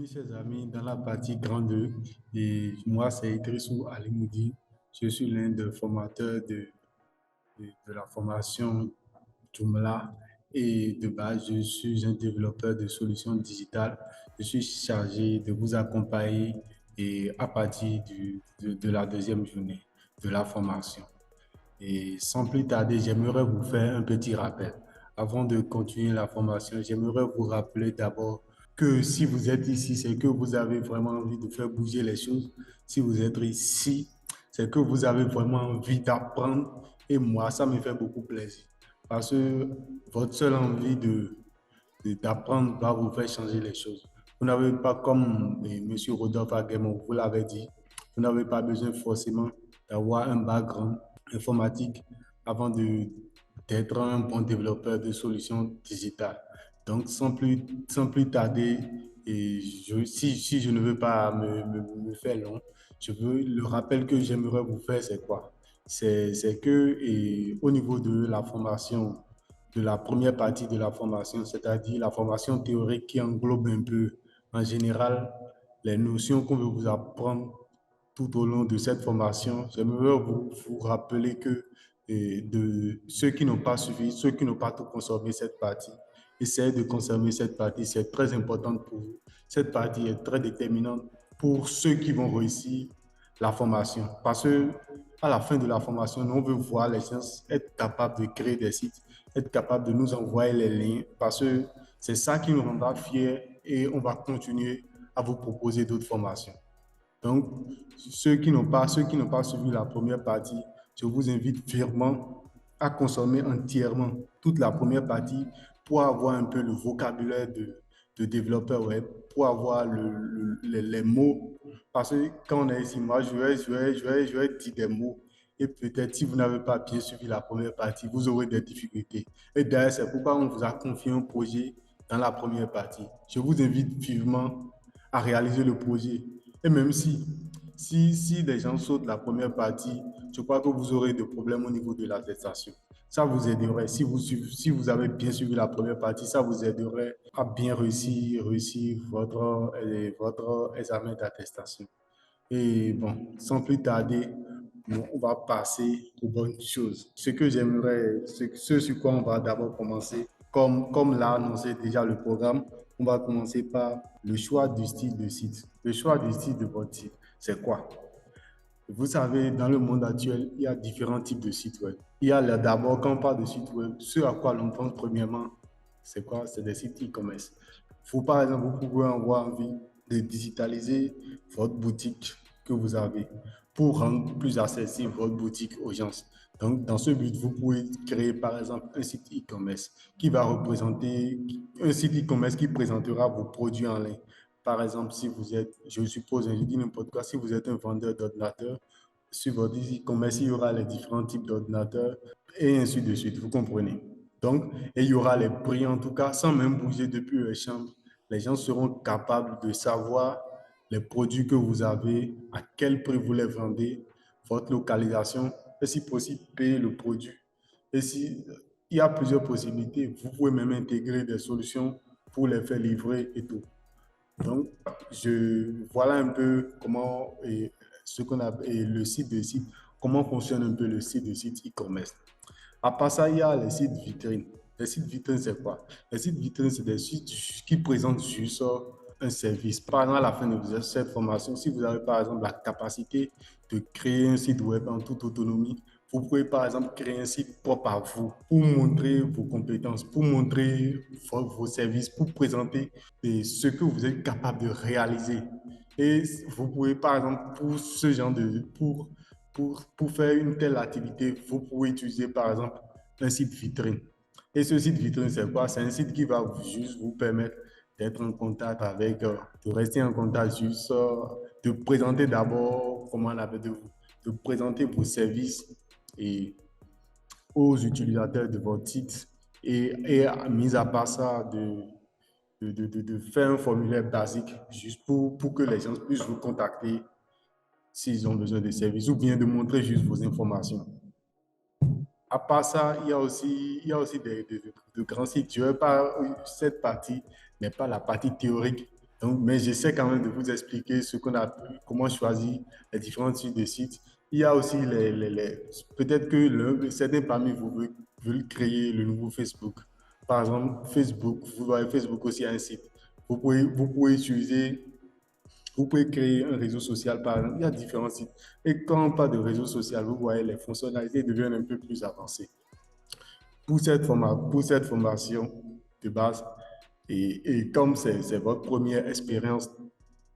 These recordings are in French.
Oui, chers amis, dans la partie grande 2, et moi, c'est Idrissou Ali Moudi. Je suis l'un des formateurs de la formation Joomla et de base, je suis un développeur de solutions digitales. Je suis chargé de vous accompagner et à partir de la deuxième journée de la formation. Et sans plus tarder, j'aimerais vous faire un petit rappel. Avant de continuer la formation, j'aimerais vous rappeler d'abord que si vous êtes ici, c'est que vous avez vraiment envie de faire bouger les choses. Si vous êtes ici, c'est que vous avez vraiment envie d'apprendre. Et moi, ça me fait beaucoup plaisir. Parce que votre seule envie d'apprendre va vous faire changer les choses. Vous n'avez pas, comme M. Rodolphe Aguemon vous l'avez dit, vous n'avez pas besoin forcément d'avoir un background informatique avant d'être un bon développeur de solutions digitales. Donc, sans plus tarder, si je ne veux pas me faire long, le rappel que j'aimerais vous faire, c'est quoi? C'est que au niveau de la formation, de la première partie de la formation, c'est-à-dire la formation théorique qui englobe un peu, en général, les notions qu'on veut vous apprendre tout au long de cette formation. J'aimerais vous rappeler que de ceux qui n'ont pas suivi, ceux qui n'ont pas tout consommé cette partie, essayez de consommer cette partie, c'est très important pour vous. Cette partie est très déterminante pour ceux qui vont réussir la formation. Parce que à la fin de la formation, nous, on veut voir les gens être capables de créer des sites, être capables de nous envoyer les liens, parce que c'est ça qui nous rendra fiers et on va continuer à vous proposer d'autres formations. Donc, ceux qui n'ont pas suivi la première partie, je vous invite vraiment à consommer entièrement toute la première partie pour avoir un peu le vocabulaire de développeur web, pour avoir les mots. Parce que quand on est ici, moi, je vais dire des mots. Et peut-être si vous n'avez pas bien suivi la première partie, vous aurez des difficultés. Et d'ailleurs, c'est pourquoi on vous a confié un projet dans la première partie. Je vous invite vivement à réaliser le projet. Et même si les gens sautent la première partie, je crois que vous aurez des problèmes au niveau de l'attestation. Ça vous aiderait, si vous avez bien suivi la première partie, ça vous aiderait à bien réussir votre examen d'attestation. Et bon, sans plus tarder, on va passer aux bonnes choses. Ce que j'aimerais, ce sur quoi on va d'abord commencer, comme l'a annoncé déjà le programme, on va commencer par le choix du style de site. Le choix du style de votre site, c'est quoi? Vous savez, dans le monde actuel, il y a différents types de sites web. Il y a d'abord, quand on parle de site web, ce à quoi l'on pense premièrement, c'est quoi? C'est des sites e-commerce. Vous, par exemple, vous pouvez avoir envie de digitaliser votre boutique que vous avez pour rendre plus accessible votre boutique aux gens. Donc, dans ce but, vous pouvez créer, par exemple, un site e-commerce qui va représenter un site e-commerce qui présentera vos produits en ligne. Par exemple, si vous êtes, je suppose, je dis n'importe quoi, si vous êtes un vendeur d'ordinateurs, sur votre e-commerce, il y aura les différents types d'ordinateurs et ainsi de suite, vous comprenez. Donc, et il y aura les prix, en tout cas, sans même bouger depuis les chambres. Les gens seront capables de savoir les produits que vous avez, à quel prix vous les vendez, votre localisation, et si possible, payer le produit. Et si il y a plusieurs possibilités, vous pouvez même intégrer des solutions pour les faire livrer et tout. Donc, voilà un peu comment ce qu'on a le site de site, comment fonctionne un peu le site de site e-commerce. À part ça, il y a les sites vitrines. Les sites vitrines, c'est quoi? Les sites vitrines, c'est des sites qui présentent juste un service. Par exemple, à la fin de cette formation, si vous avez par exemple la capacité de créer un site web en toute autonomie, vous pouvez par exemple créer un site propre à vous pour montrer vos compétences, pour montrer vos services, pour présenter ce que vous êtes capable de réaliser. Et vous pouvez par exemple pour ce genre pour faire une telle activité, vous pouvez utiliser par exemple un site vitrine. Et ce site vitrine, c'est quoi? C'est un site qui va juste vous permettre d'être en contact avec, de rester en contact juste, de présenter d'abord, comment on appelle, de présenter vos services et aux utilisateurs de votre site et mis à part ça, de faire un formulaire basique juste pour que les gens puissent vous contacter s'ils ont besoin de services ou bien de montrer juste vos informations. À part ça, il y a aussi de grands sites. Je ne veux pas, cette partie n'est pas la partie théorique. Donc, mais j'essaie quand même de vous expliquer ce qu'on a, comment choisir les différents types de sites. Il y a aussi peut-être que certains parmi vous veulent créer le nouveau Facebook. Par exemple, Facebook, vous voyez, Facebook aussi a un site. Vous pouvez utiliser, vous pouvez créer un réseau social, par exemple. Il y a différents sites. Et quand on parle de réseau social, vous voyez, les fonctionnalités deviennent un peu plus avancées. Pour cette formation de base, et comme c'est votre première expérience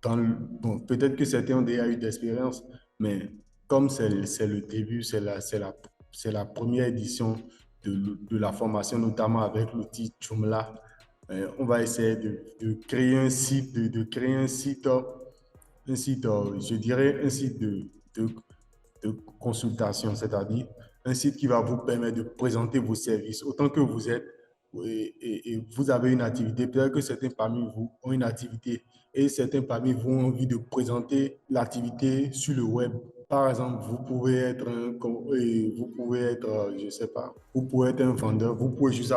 bon, peut-être que certains ont déjà eu d'expérience, mais comme c'est le début, c'est la première édition de la formation, notamment avec l'outil Joomla, on va essayer de créer un site, de créer un site, je dirais un site de consultation, c'est-à-dire un site qui va vous permettre de présenter vos services autant que vous êtes et vous avez une activité. Peut-être que certains parmi vous ont une activité et certains parmi vous ont envie de présenter l'activité sur le web. Par exemple, vous pouvez être, je sais pas, vous pouvez être un vendeur, vous pouvez juste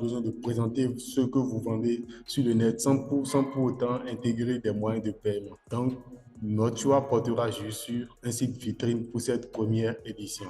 besoin de présenter ce que vous vendez sur le net sans pour autant intégrer des moyens de paiement. Donc, notre choix portera juste sur un site vitrine pour cette première édition.